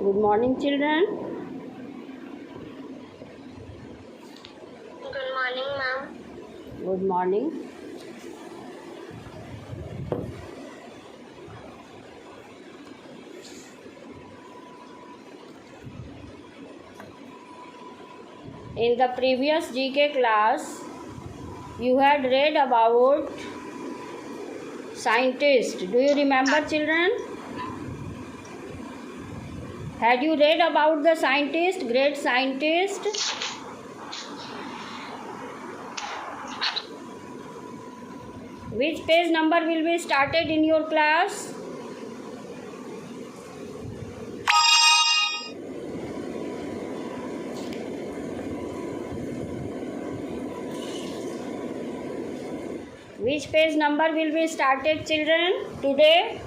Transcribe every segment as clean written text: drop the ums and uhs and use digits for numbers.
Good morning, children. Good morning, ma'am. Good morning. In the previous GK class, you had read about scientist. Do you remember, children? Had you read about the scientist, great scientist? Which page number will be started in your class? Which page number will be started, children, today?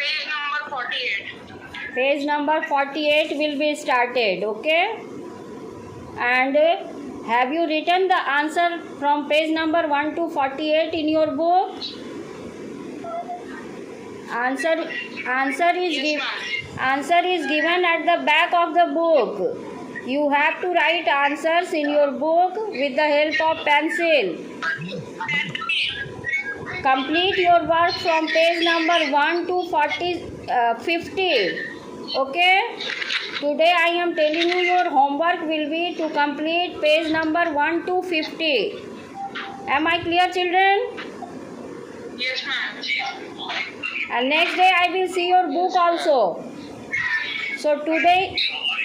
Page number 48. Page number 48 will be started, okay? And have you written the answer from page number 1 to 48 in your book? Answer is given at the back of the book. You have to write answers in your book with the help of pencil. Complete your work from page number 1 to 50. Okay? Today I am telling you your homework will be to complete page number 1 to 50. Am I clear, children? Yes, ma'am. And next day I will see your book also. So today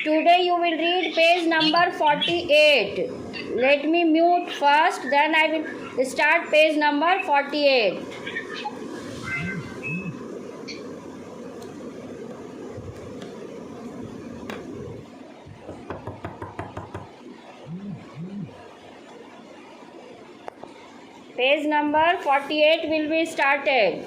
you will read page number 48. Let me mute first, then I will start page number 48. Page number 48 will be started.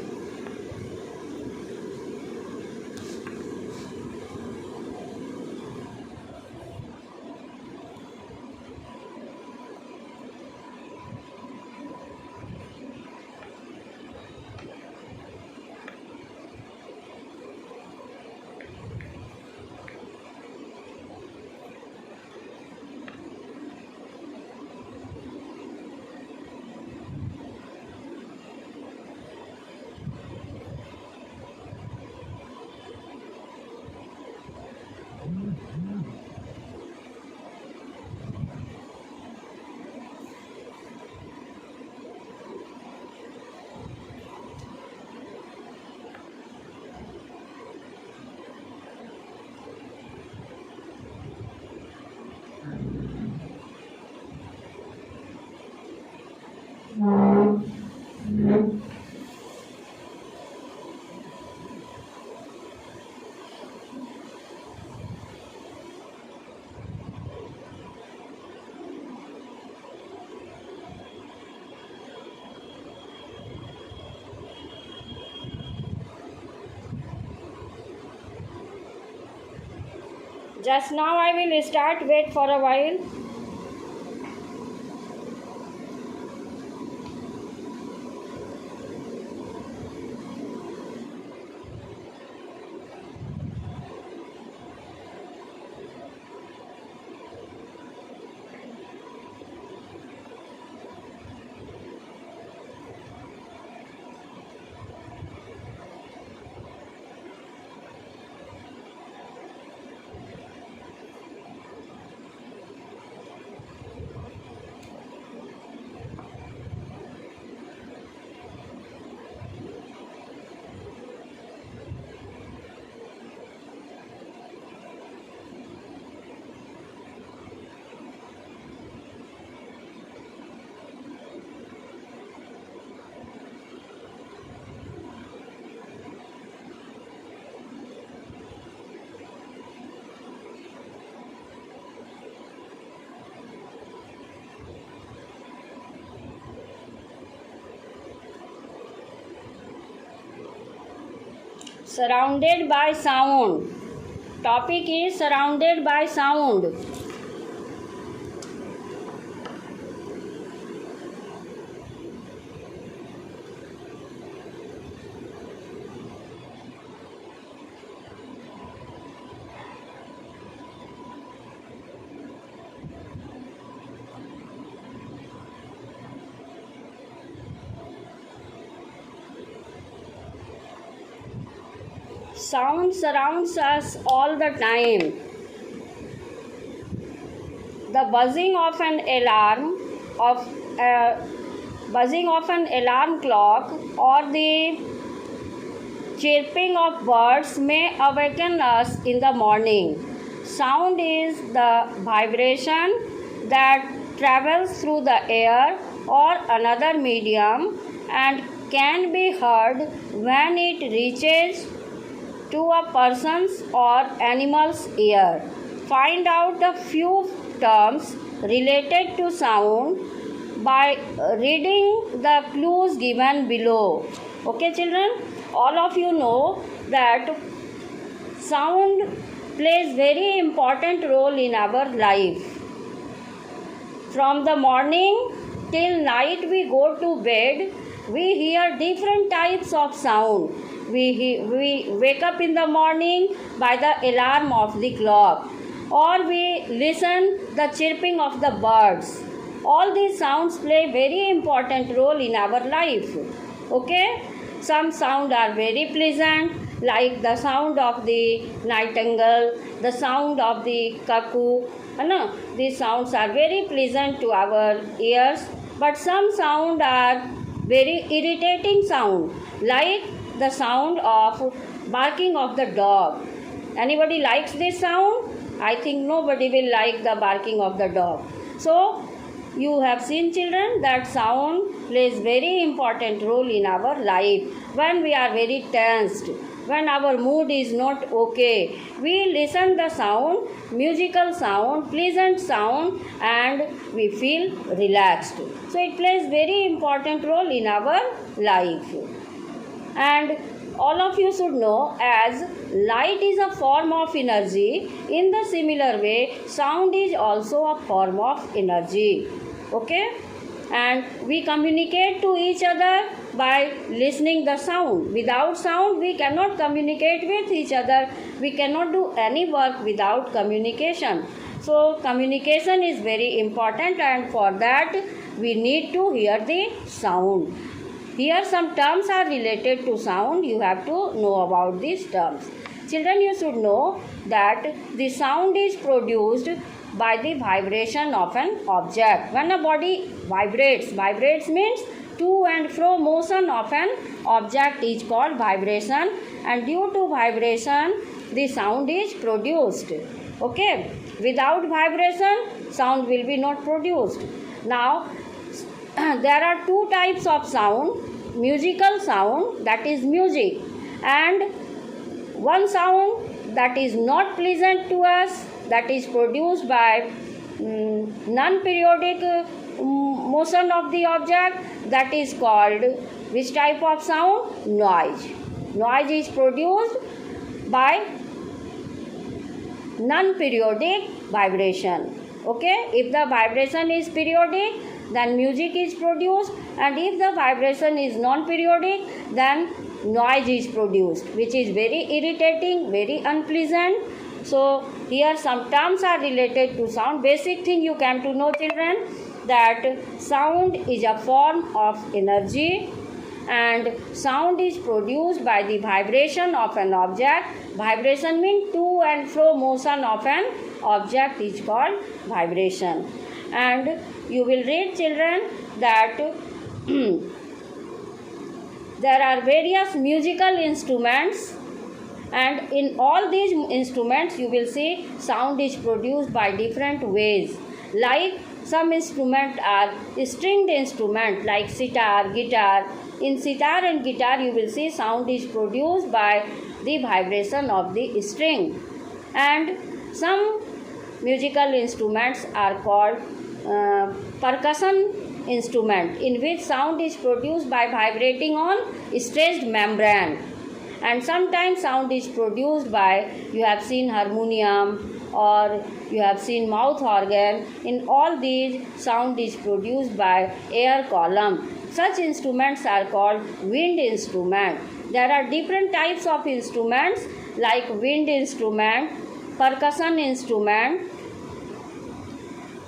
Just now I will start, wait for a while. Surrounded by sound. Topic is surrounded by sound. Sound surrounds us all the time. The buzzing of an alarm clock or the chirping of birds may awaken us in the morning. Sound is the vibration that travels through the air or another medium and can be heard when it reaches to a person's or animal's ear. Find out the few terms related to sound by reading the clues given below. Okay, children, all of you know that sound plays very important role in our life. From the morning till night we go to bed, we hear different types of sound. We wake up in the morning by the alarm of the clock, or we listen the chirping of the birds. All these sounds play very important role in our life. Okay, some sound are very pleasant, like the sound of the nightingale, the sound of the cuckoo. These sounds are very pleasant to our ears, but some sound are very irritating sound, like the sound of barking of the dog. Anybody likes this sound? I think nobody will like the barking of the dog. So you have seen, children, that sound plays very important role in our life. When we are very tensed, when our mood is not okay, we listen the sound, musical sound, pleasant sound, and we feel relaxed. So it plays very important role in our life. And all of you should know, as light is a form of energy, in the similar way sound is also a form of energy. Okay, and we communicate to each other by listening the sound. Without sound we cannot communicate with each other. We cannot do any work without communication. So communication is very important, and for that we need to hear the sound. Here some terms are related to sound. You have to know about these terms. Children, you should know that the sound is produced by the vibration of an object. When a body vibrates means to and fro motion of an object is called vibration, and due to vibration the sound is produced. Okay, without vibration sound will be not produced. Now there are two types of sound: musical sound, that is music, and one sound that is not pleasant to us, that is produced by non-periodic motion of the object, that is called which type of sound? Noise. Noise is produced by non-periodic vibration. Okay, if the vibration is periodic, then music is produced, and if the vibration is non-periodic, then noise is produced, which is very irritating, very unpleasant. So here some terms are related to sound. Basic thing you came to know, children, that sound is a form of energy, and sound is produced by the vibration of an object. Vibration means to and fro motion of an object is called vibration. And you will read, children, that there are various musical instruments, and in all these instruments you will see sound is produced by different ways. Like some instruments are stringed instruments like sitar, guitar. In sitar and guitar you will see sound is produced by the vibration of the string. And some musical instruments are called percussion instrument, in which sound is produced by vibrating on stretched membrane. and sometimes sound is produced by, you have seen harmonium or you have seen mouth organ. In all these, sound is produced by air column. Such instruments are called wind instrument. There are different types of instruments like wind instrument, percussion instrument.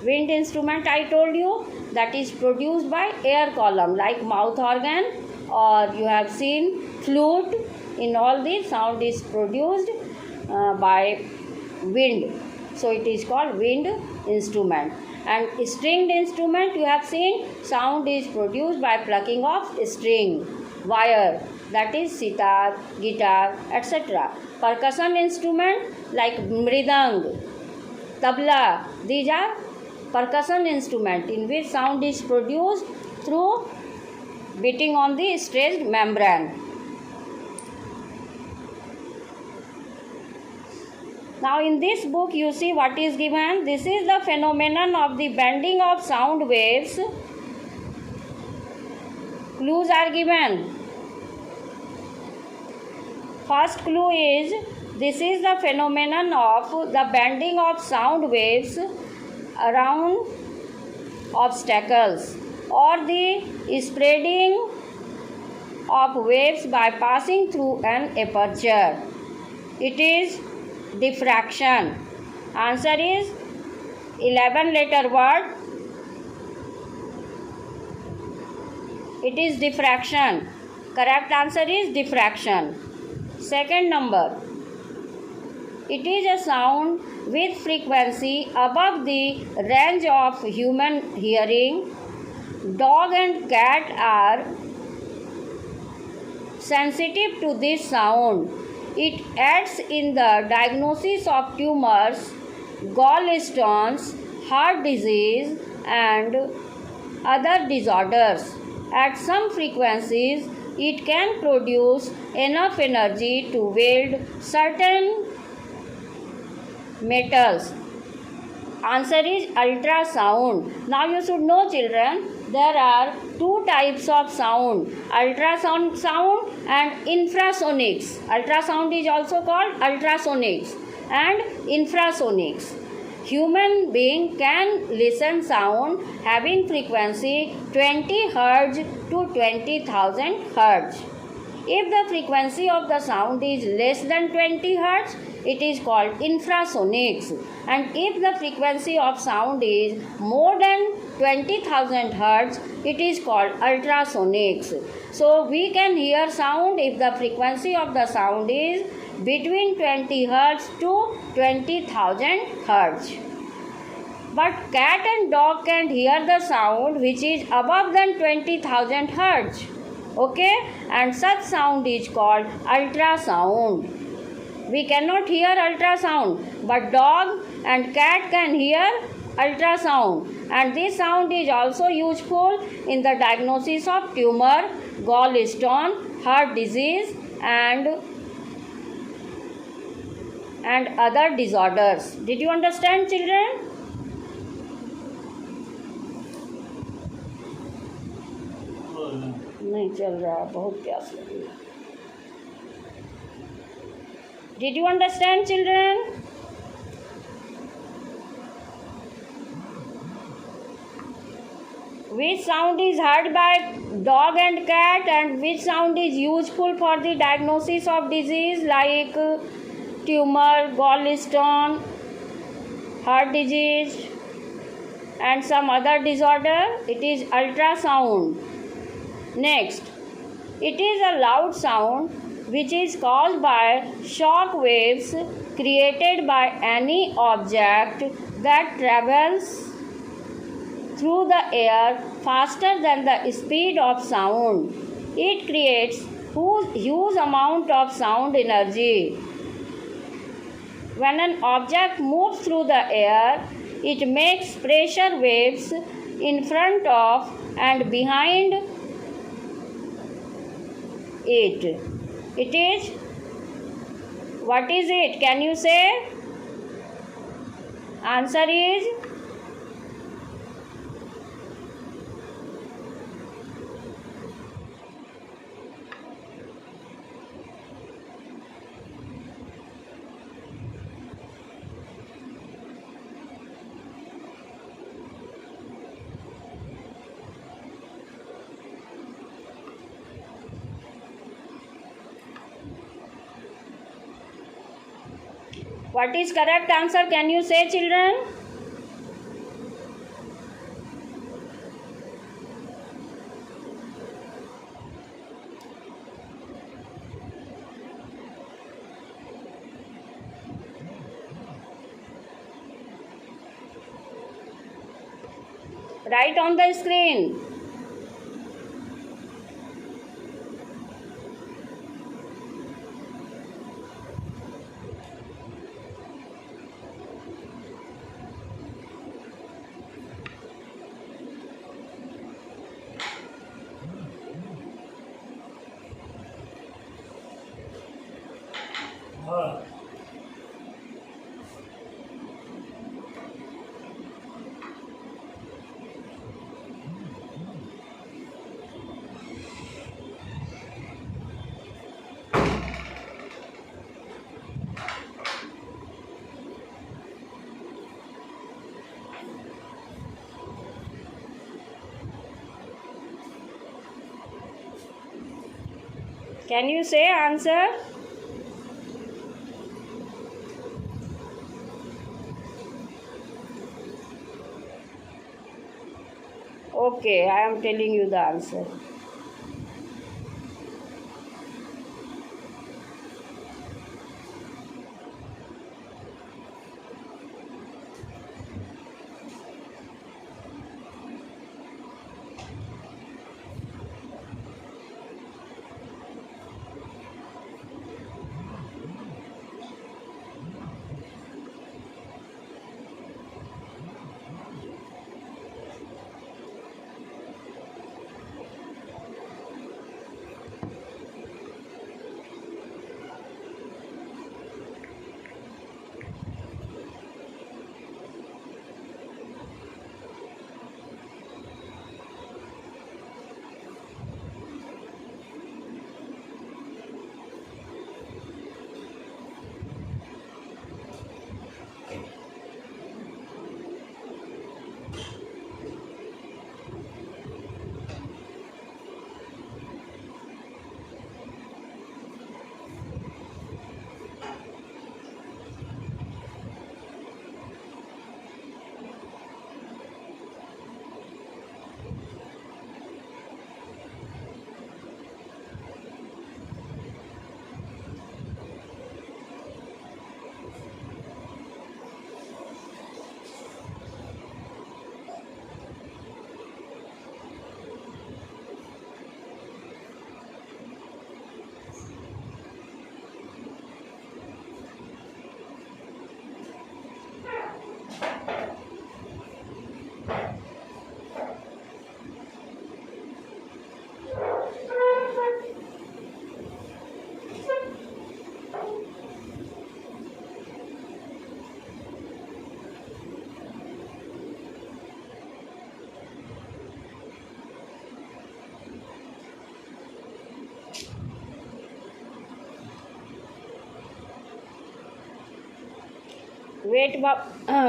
Wind instrument I told you, that is produced by air column like mouth organ, or you have seen flute. In all these, sound is produced by wind. So it is called wind instrument. And stringed instrument, you have seen, sound is produced by plucking of string, wire, that is sitar, guitar, etc. Percussion instrument like mridang, tabla, these are percussion instrument in which sound is produced through beating on the stressed membrane. Now in this book you see what is given. This is the phenomenon of the bending of sound waves. Clues are given. First clue is, this is the phenomenon of the bending of sound waves around obstacles, or the spreading of waves by passing through an aperture. It is diffraction. Answer is 11 letter word. It is diffraction. Correct answer is diffraction. Second number. It is a sound with frequency above the range of human hearing. Dog and cat are sensitive to this sound. It aids in the diagnosis of tumors, gallstones, heart disease, and other disorders. At some frequencies, it can produce enough energy to weld certain metals. Answer is ultrasound. Now you should know, children, there are two types of sound, ultrasound sound and infrasonics. Ultrasound is also called ultrasonics and infrasonics. Human being can listen sound having frequency 20 Hz to 20,000 Hz. If the frequency of the sound is less than 20 Hz, it is called infrasonics, and if the frequency of sound is more than 20,000 Hz, it is called ultrasonics. So we can hear sound if the frequency of the sound is between 20 Hz to 20,000 Hz. But cat and dog can hear the sound which is above than 20,000 Hz. Okay, and such sound is called ultrasound. We cannot hear ultrasound, but dog and cat can hear ultrasound, and this sound is also useful in the diagnosis of tumor, gallstone, heart disease, and other disorders. Did you understand, children? नहीं चल रहा, बहुत प्यास लगी. Did you understand, children? Which sound is heard by dog and cat, and which sound is useful for the diagnosis of disease like tumor, gallstone, heart disease, and some other disorder? It is ultrasound. Next, it is a loud sound which is caused by shock waves created by any object that travels through the air faster than the speed of sound. It creates huge amount of sound energy. When an object moves through the air, it makes pressure waves in front of and behind it. It is, what is it? Can you say? Answer is What is correct answer? Can you say, children? Write on the screen. Can you say answer? Okay, I am telling you the answer.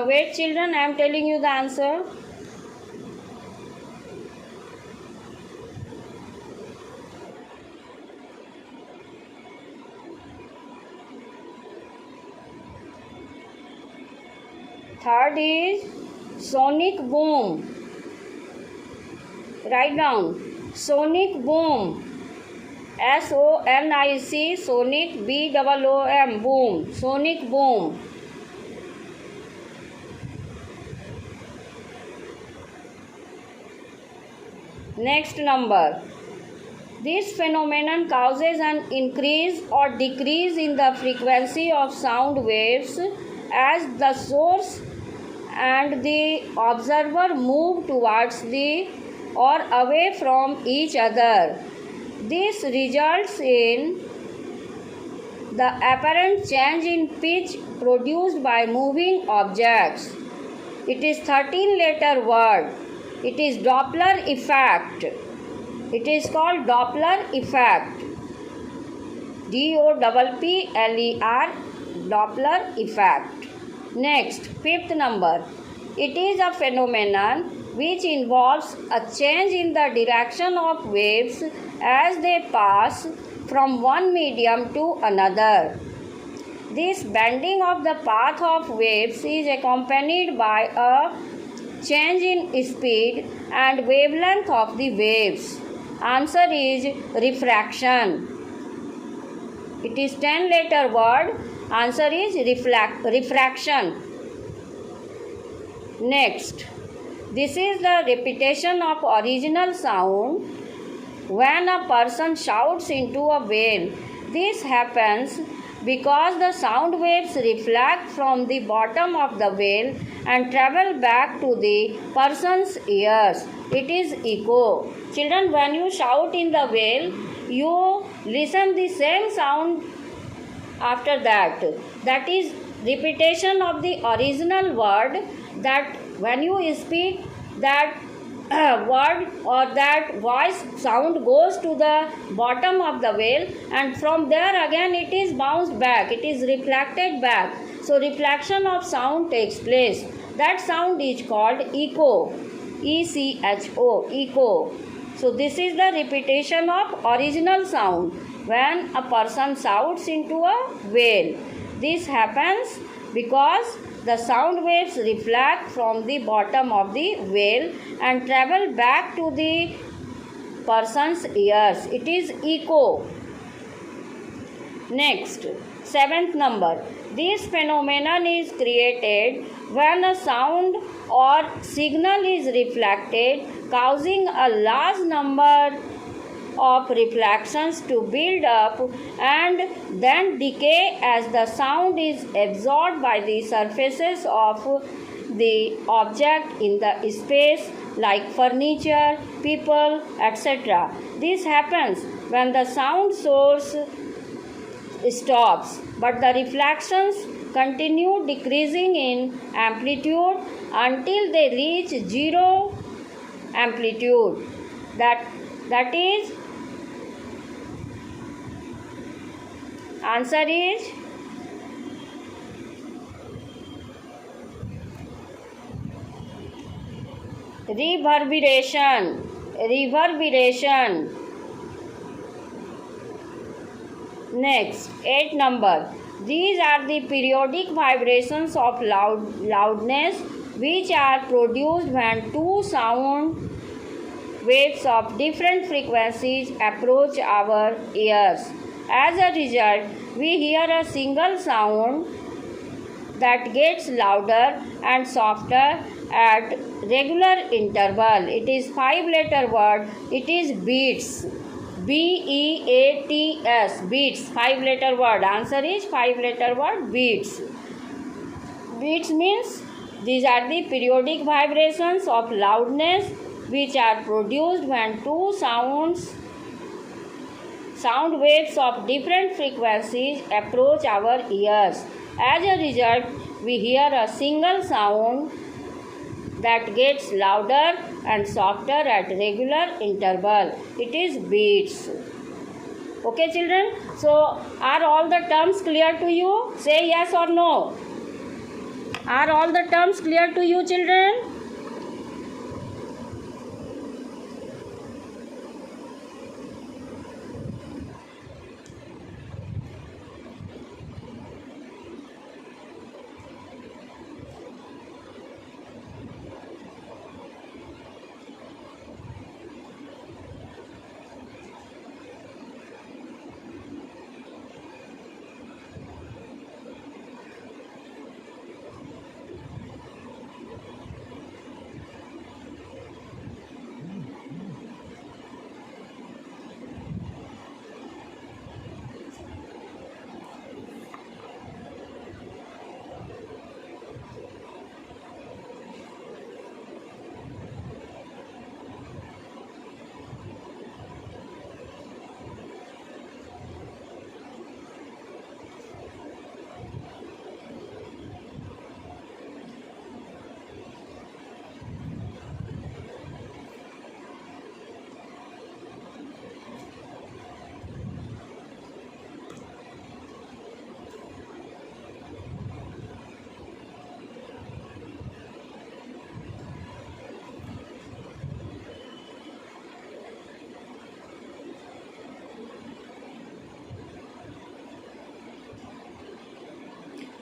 Wait, children, I am telling you the answer. Third is sonic boom. Write down. Sonic boom. SONIC, sonic, BOOM, boom. Sonic boom. Next number. This phenomenon causes an increase or decrease in the frequency of sound waves as the source and the observer move towards the or away from each other. This results in the apparent change in pitch produced by moving objects. It is 13-letter word. It is Doppler effect. It is called Doppler effect. DOPPLER, Doppler effect. Next, fifth number. It is a phenomenon which involves a change in the direction of waves as they pass from one medium to another. This bending of the path of waves is accompanied by a change in speed and wavelength of the waves. Answer is refraction. It is 10-letter word. Answer is refraction. Next, this is the repetition of original sound when a person shouts into a whale. This happens because the sound waves reflect from the bottom of the whale and travel back to the person's ears. It is echo. Children, when you shout in the whale, you listen the same sound after that. That is repetition of the original word, that when you speak that word or that voice sound goes to the bottom of the whale, and from there again it is bounced back, it is reflected back. So reflection of sound takes place. That sound is called echo. ECHO, echo. So this is the repetition of original sound when a person shouts into a whale. This happens because the sound waves reflect from the bottom of the whale and travel back to the person's ears. It is echo. Next, 7th number. This phenomenon is created when a sound or signal is reflected, causing a large number of reflections to build up and then decay as the sound is absorbed by the surfaces of the object in the space, like furniture, people, etc. This happens when the sound source stops, but the reflections continue decreasing in amplitude until they reach zero amplitude. That is, answer is reverberation. Reverberation. Next, 8 number. These are the periodic vibrations of loudness which are produced when two sound waves of different frequencies approach our ears. As a result, we hear a single sound that gets louder and softer at regular interval. It is 5-letter word. It is beats. BEATS, beats, 5-letter word. Answer is 5-letter word, beats. Beats means these are the periodic vibrations of loudness which are produced when two sound waves of different frequencies approach our ears. As a result, we hear a single sound that gets louder and softer at regular interval. It is beats. Okay, children? So, are all the terms clear to you? Say yes or no. Are all the terms clear to you, children?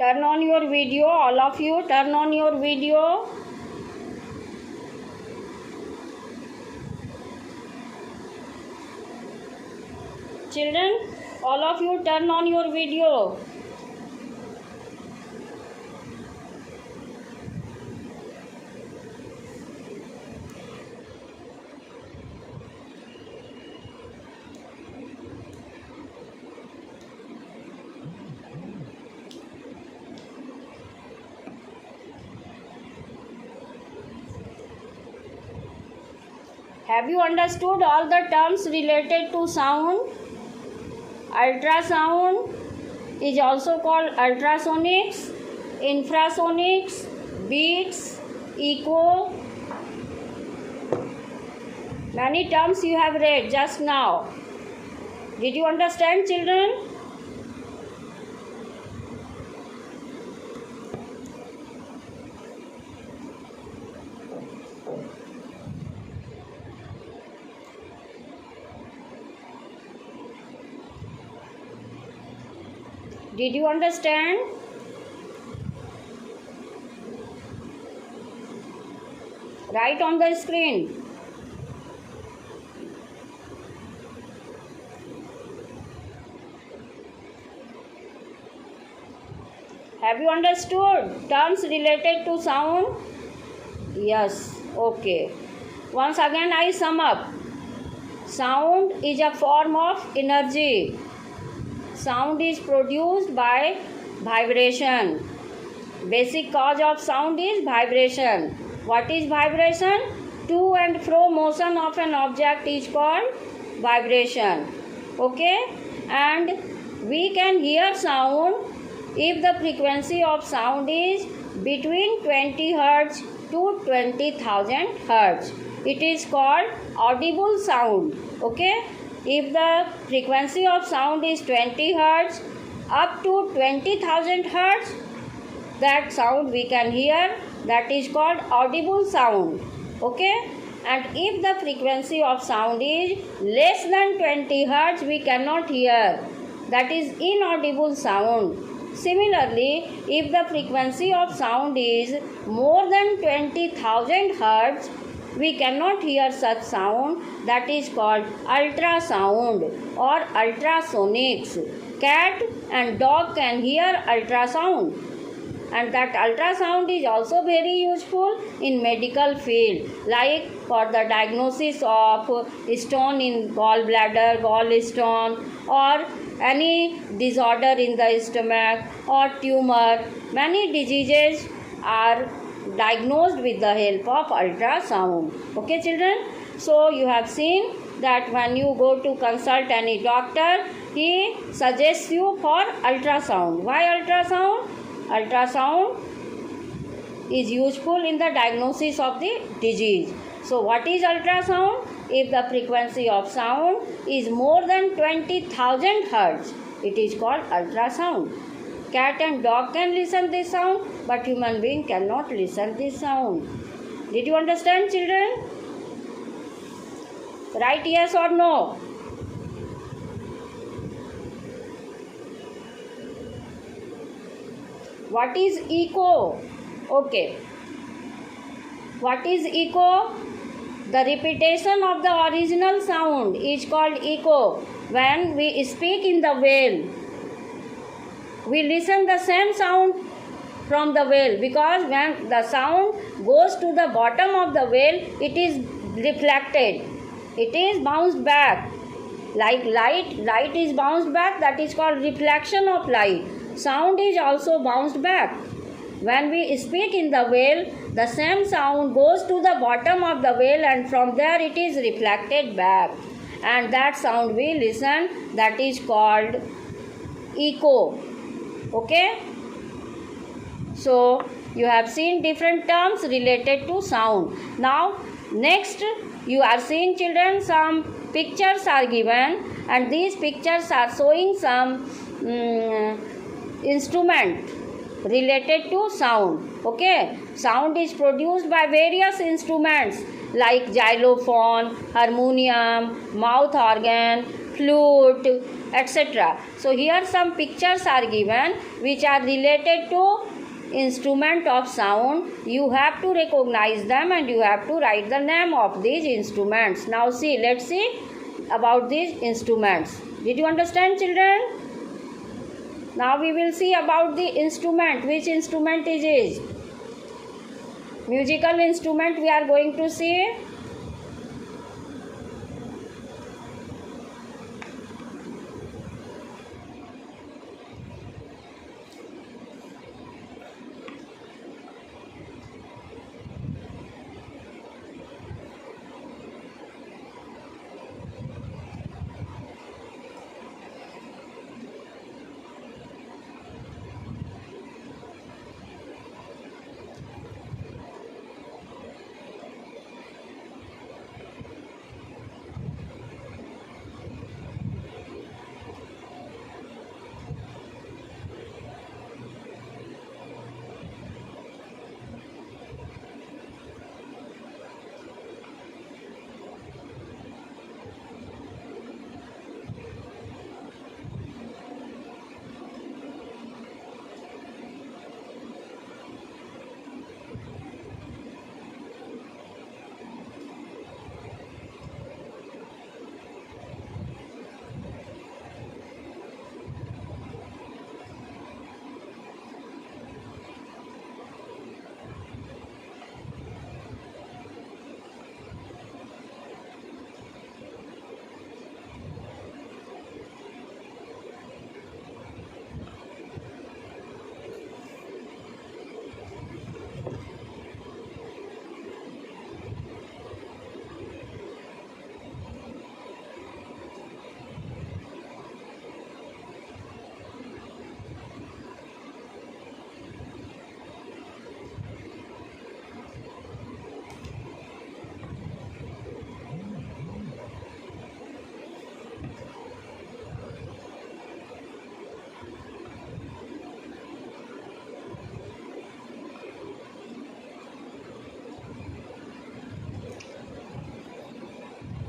Turn on your video, all of you, turn on your video. Children, all of you, turn on your video. Have you understood all the terms related to sound? Ultrasound is also called ultrasonics, infrasonics, beats, echo. Many terms you have read just now. Did you understand, children? Did you understand? Write on the screen. Have you understood terms related to sound? Yes. Okay. Once again I sum up. Sound is a form of energy. Sound is produced by vibration. Basic cause of sound is vibration. What is vibration? To and fro motion of an object is called vibration. Okay? And we can hear sound if the frequency of sound is between 20 Hz to 20,000 Hz. It is called audible sound. Okay? If the frequency of sound is 20 Hz up to 20,000 Hz, that sound we can hear, that is called audible sound. Okay? And if the frequency of sound is less than 20 Hz, we cannot hear. That is inaudible sound. Similarly, if the frequency of sound is more than 20,000 Hz, we cannot hear such sound. That is called ultrasound or ultrasonics. Cat and dog can hear ultrasound, and that ultrasound is also very useful in medical field, like for the diagnosis of stone in gallbladder, gallstone, or any disorder in the stomach or tumor. Many diseases are diagnosed with the help of ultrasound. Okay, children? So you have seen that when you go to consult any doctor, he suggests you for ultrasound. Why ultrasound? Ultrasound is useful in the diagnosis of the disease. So what is ultrasound? If the frequency of sound is more than 20,000 Hz, it is called ultrasound. Cat and dog can listen this sound, but human being cannot listen this sound. Did you understand, children? Write yes or no. What is echo? Okay. What is echo? The repetition of the original sound is called echo. When we speak in the well, we listen the same sound from the well, because when the sound goes to the bottom of the well, it is reflected. It is bounced back. Like light is bounced back. That is called reflection of light. Sound is also bounced back. When we speak in the well, the same sound goes to the bottom of the well, and from there it is reflected back. And that sound we listen, that is called echo. Okay? So, you have seen different terms related to sound. Now, next you are seeing, children, some pictures are given, and these pictures are showing some instrument related to sound. Okay? Sound is produced by various instruments like xylophone, harmonium, mouth organ, flute, etc. So here some pictures are given which are related to instrument of sound. You have to recognize them and you have to write the name of these instruments. Now see, let's see about these instruments. Did you understand, children? Now we will see about the instrument. Which instrument it is? Musical instrument we are going to see.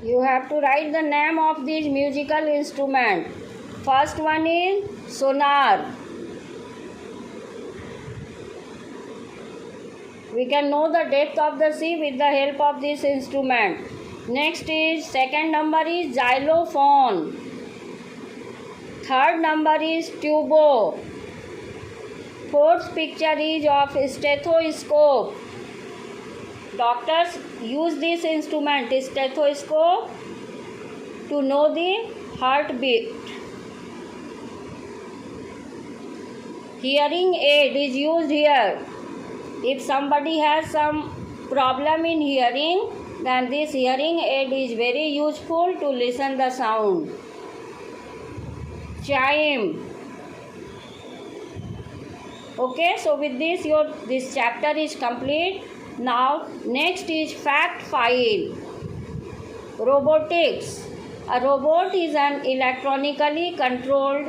You have to write the name of these musical instrument. First one is sonar. We can know the depth of the sea with the help of this instrument. Next is second number is xylophone. Third number is tubo. Fourth picture is of stethoscope. Doctors use this instrument, stethoscope, to know the heartbeat. Hearing aid is used here. If somebody has some problem in hearing, then this hearing aid is very useful to listen the sound. Chime. Okay, so with this this chapter is complete. Now next is fact file. Robotics. A robot is an electronically controlled,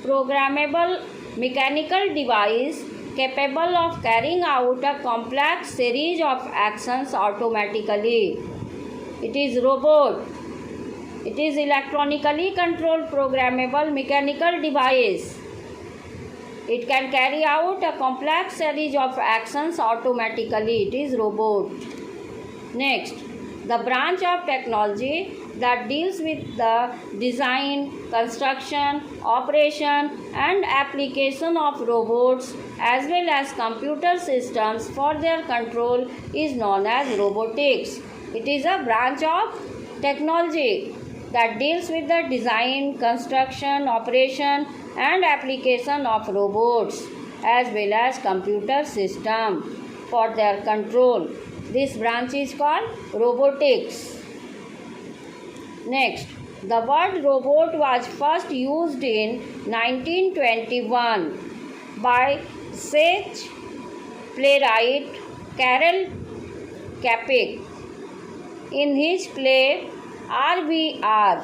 programmable mechanical device capable of carrying out a complex series of actions automatically. It is robot. It is electronically controlled, programmable mechanical device. It can carry out a complex series of actions automatically. It is robot. Next, the branch of technology that deals with the design, construction, operation and application of robots as well as computer systems for their control is known as robotics. It is a branch of technology that deals with the design, construction, operation and application of robots as well as computer system for their control. This branch is called robotics. Next, the word robot was first used in 1921 by Czech playwright Karel Čapek in his play RVR.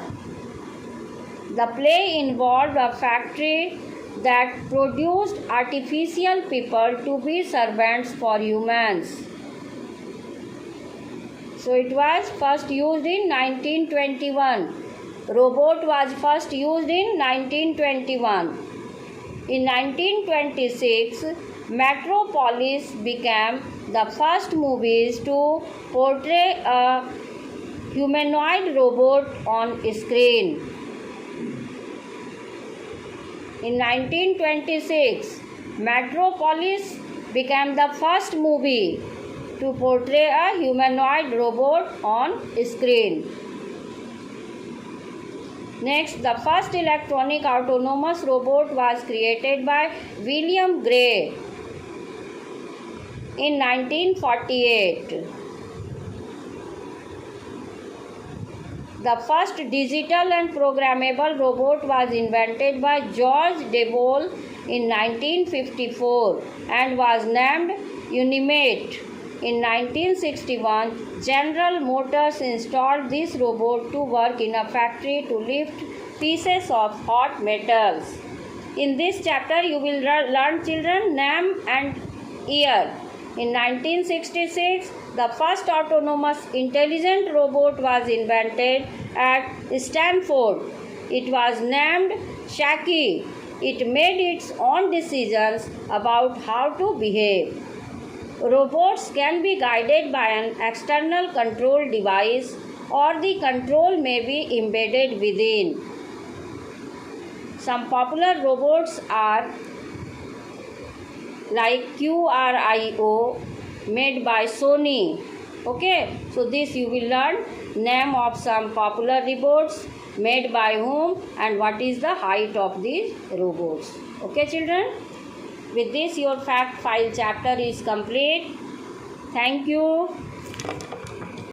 The play involved a factory that produced artificial people to be servants for humans. So it was first used in 1921. robot was first used in 1921. In 1926, Metropolis became the first movies to portray a humanoid robot on screen. In 1926, Metropolis became the first movie to portray a humanoid robot on screen. Next, the first electronic autonomous robot was created by William Gray in 1948. The first digital and programmable robot was invented by George Devol in 1954 and was named Unimate. In 1961, General Motors installed this robot to work in a factory to lift pieces of hot metals. In this chapter, you will learn children name and year. In 1966, the first autonomous intelligent robot was invented at Stanford. It was named Shaki. It made its own decisions about how to behave. Robots can be guided by an external control device, or the control may be embedded within. Some popular robots are like QRIO made by Sony. Okay, so this you will learn name of some popular robots, made by whom, and what is the height of these robots. Okay children, with this your fact file chapter is complete. Thank you.